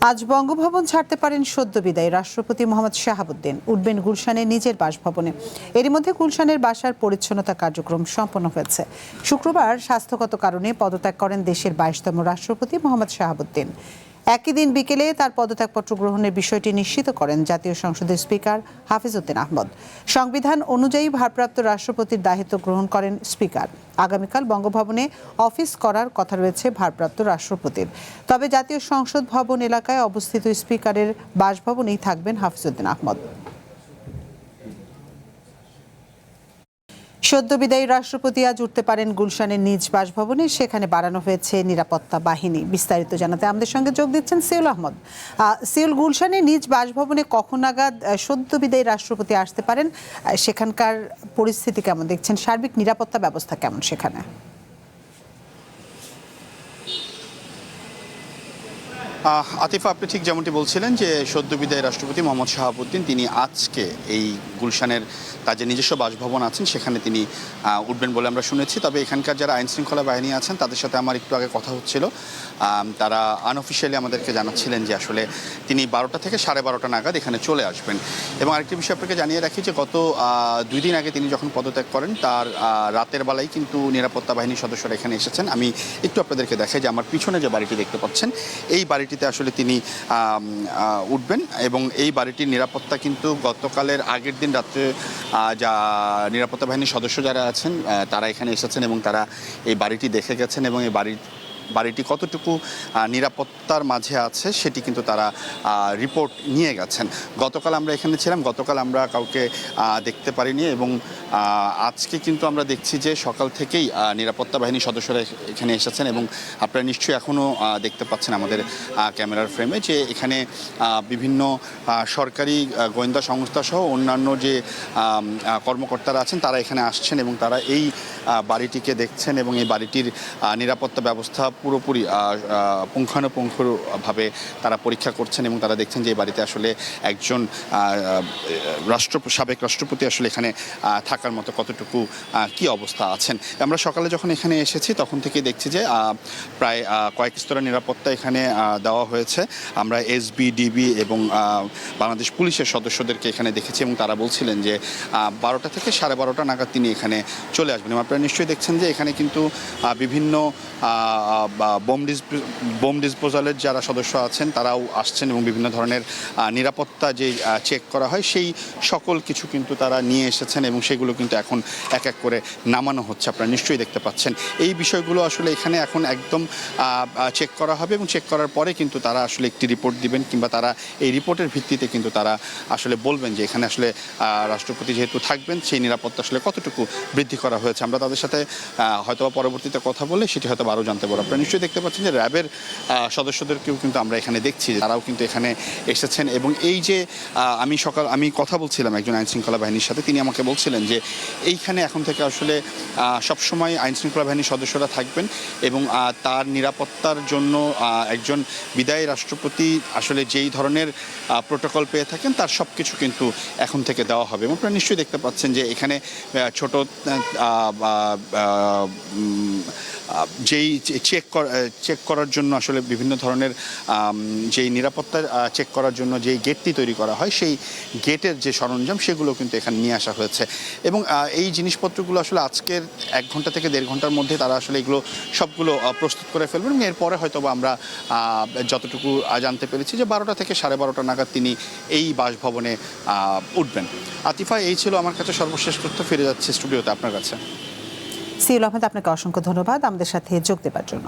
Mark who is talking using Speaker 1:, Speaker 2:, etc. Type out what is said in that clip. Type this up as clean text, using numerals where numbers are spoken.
Speaker 1: আজ বঙ্গভবন ছাড়তে পারেন সদ্য বিদায়ী রাষ্ট্রপতি মোহাম্মদ শাহাবুদ্দিন। উঠবেন গুলশানের নিজের বাসভবনে। এরই মধ্যে গুলশানের বাসার পরিচ্ছন্নতা কার্যক্রম সম্পন্ন হয়েছে। শুক্রবার স্বাস্থ্যগত কারণে পদত্যাগ করেন দেশের 22তম রাষ্ট্রপতি মোহাম্মদ শাহাবুদ্দিন। একই দিন বিকেলে তার পদত্যাগপত্র গ্রহণের বিষয়টি নিশ্চিত করেন জাতীয় সংসদের স্পিকার হাফিজ উদ্দিন আহমদ। সংবিধান অনুযায়ী ভারপ্রাপ্ত রাষ্ট্রপতির দায়িত্ব গ্রহণ করেন স্পিকার। আগামীকাল বঙ্গভবনে অফিস করার কথা রয়েছে ভারপ্রাপ্ত রাষ্ট্রপতির। তবে জাতীয় সংসদ ভবন এলাকায় অবস্থিত স্পিকারের বাসভবনেই থাকবেন হাফিজ উদ্দিন আহমদ। সদ্য বিদায়ী রাষ্ট্রপতি আজ উঠতে পারেন গুলশানের নিজ বাসভবনে। সেখানে বাড়ানো হয়েছে নিরাপত্তা বাহিনী। বিস্তারিত জানাতে আমাদের সঙ্গে যোগ দিচ্ছেন সিউল আহমদ। সিউল, গুলশানের নিজ বাসভবনে কখন নাগাদ সদ্য বিদায়ী রাষ্ট্রপতি আসতে পারেন? সেখানকার পরিস্থিতি কেমন দেখছেন? সার্বিক নিরাপত্তা ব্যবস্থা কেমন সেখানে?
Speaker 2: আতিফা, আপনি ঠিক যেমনটি বলছিলেন যে সদ্য বিদায়ী রাষ্ট্রপতি মোহাম্মদ শাহাবুদ্দিন তিনি আজকে এই গুলশানের তার যে নিজস্ব বাসভবন আছেন সেখানে তিনি উঠবেন বলে আমরা শুনেছি। তবে এখানকার যারা আইন শৃঙ্খলা বাহিনী আছেন তাদের সাথে আমার একটু আগে কথা হচ্ছিল। তারা আনঅফিসিয়ালি আমাদেরকে জানাচ্ছিলেন যে আসলে তিনি 12টা থেকে 12:30 নাগাদ এখানে চলে আসবেন। এবং আরেকটি বিষয় আপনাকে জানিয়ে রাখি যে গত 2 দিন আগে তিনি যখন পদত্যাগ করেন তার রাতের বেলায় কিন্তু নিরাপত্তা বাহিনীর সদস্যরা এখানে এসেছেন। আমি একটু আপনাদেরকে দেখাই যে আমার পিছনে যে বাড়িটি দেখতে পাচ্ছেন এই বাড়িটিতে আসলে তিনি উঠবেন এবং এই বাড়িটির নিরাপত্তা কিন্তু গতকালের আগের দিন রাত্রে যা নিরাপত্তা বাহিনীর সদস্য যারা আছেন তারা এখানে এসেছেন এবং তারা এই বাড়িটি দেখে গেছেন এবং এই বাড়িটি কতটুকু নিরাপত্তার মাঝে আছে সেটি কিন্তু তারা রিপোর্ট নিয়ে গেছেন। গতকাল আমরা এখানে ছিলাম, গতকাল আমরা কাউকে দেখতে পারিনি এবং আজকে কিন্তু আমরা দেখছি যে সকাল থেকেই নিরাপত্তা বাহিনীর সদস্যরা এখানে এসেছেন এবং আপনারা নিশ্চয়ই এখনও দেখতে পাচ্ছেন আমাদের ক্যামেরার ফ্রেমে যে এখানে বিভিন্ন সরকারি গোয়েন্দা সংস্থা সহ অন্যান্য যে কর্মকর্তারা আছেন তারা এখানে আসছেন এবং তারা এই বাড়িটিকে দেখছেন এবং এই বাড়িটির নিরাপত্তা ব্যবস্থা পুরোপুরি পুঙ্খানুপুঙ্খভাবে তারা পরীক্ষা করছেন এবং তারা দেখছেন যে এই বাড়িতে আসলে একজন সাবেক রাষ্ট্রপতি আসলে এখানে থাকার মতো কতটুকু কি অবস্থা আছেন। আমরা সকালে যখন এখানে এসেছি তখন থেকে দেখছি যে প্রায় কয়েক স্তরের নিরাপত্তা এখানে দেওয়া হয়েছে। আমরা এসবি, ডিবি এবং বাংলাদেশ পুলিশের সদস্যদেরকে এখানে দেখেছি এবং তারা বলছিলেন যে 12টা থেকে 12:30 নাগাদ তিনি এখানে চলে আসবেন। আপনারা নিশ্চয়ই দেখছেন যে এখানে কিন্তু বিভিন্ন বোম ডিসপোজালের যারা সদস্য আছেন তারাও আসছেন এবং বিভিন্ন ধরনের নিরাপত্তা যে চেক করা হয় সেই সকল কিছু কিন্তু তারা নিয়ে এসেছেন এবং সেগুলো কিন্তু এখন এক এক করে নামানো হচ্ছে। আপনারা নিশ্চয়ই দেখতে পাচ্ছেন এই বিষয়গুলো আসলে এখানে এখন একদম চেক করা হবে এবং চেক করার পরে কিন্তু তারা আসলে একটি রিপোর্ট দিবেন কিংবা তারা এই রিপোর্টের ভিত্তিতে কিন্তু তারা আসলে বলবেন যে এখানে আসলে রাষ্ট্রপতি যেহেতু থাকবেন সেই নিরাপত্তা আসলে কতটুকু বৃদ্ধি করা হয়েছে। আমরা তাদের সাথে হয়তো পরবর্তীতে কথা বলে সেটি হয়তো আরও জানতে পারবো। আপনারা নিশ্চয়ই দেখতে পাচ্ছেন যে র্যাবের সদস্যদেরকেও কিন্তু আমরা এখানে দেখছি, তারাও কিন্তু এখানে এসেছেন এবং এই যে আমি কথা বলছিলাম একজন আইন শৃঙ্খলা বাহিনীর সাথে, তিনি আমাকে বলছিলেন যে এইখানে এখন থেকে আসলে সবসময় আইন শৃঙ্খলা বাহিনীর সদস্যরা থাকবেন এবং তার নিরাপত্তার জন্য একজন বিদায়ী রাষ্ট্রপতি আসলে যেই ধরনের প্রোটোকল পেয়ে থাকেন তার সব কিছু কিন্তু এখন থেকে দেওয়া হবে। এবং আপনারা নিশ্চয়ই দেখতে পাচ্ছেন যে এখানে ছোট যেই চেক করার জন্য আসলে বিভিন্ন ধরনের যেই নিরাপত্তা চেক করার জন্য যেই গেটটি তৈরি করা হয় সেই গেটের যে সরঞ্জাম সেগুলো কিন্তু এখানে নিয়ে আসা হয়েছে এবং এই জিনিসপত্রগুলো আসলে আজকের 1 ঘন্টা থেকে 1.5 ঘন্টার মধ্যে তারা আসলে এগুলো সবগুলো প্রস্তুত করে ফেলবেন এবং এরপরে হয়তো আমরা যতটুকু জানতে পেরেছি যে 12টা থেকে 12:30 নাগাদ তিনি এই বাসভবনে উঠবেন। আতিফা, এই ছিল আমার কাছে সর্বশেষ তথ্য। ফিরে যাচ্ছে স্টুডিওতে আপনার কাছে।
Speaker 1: সিউল আহমেদ, আপনাকে অসংখ্য ধন্যবাদ আমাদের সাথে যোগ দেওয়ার জন্য।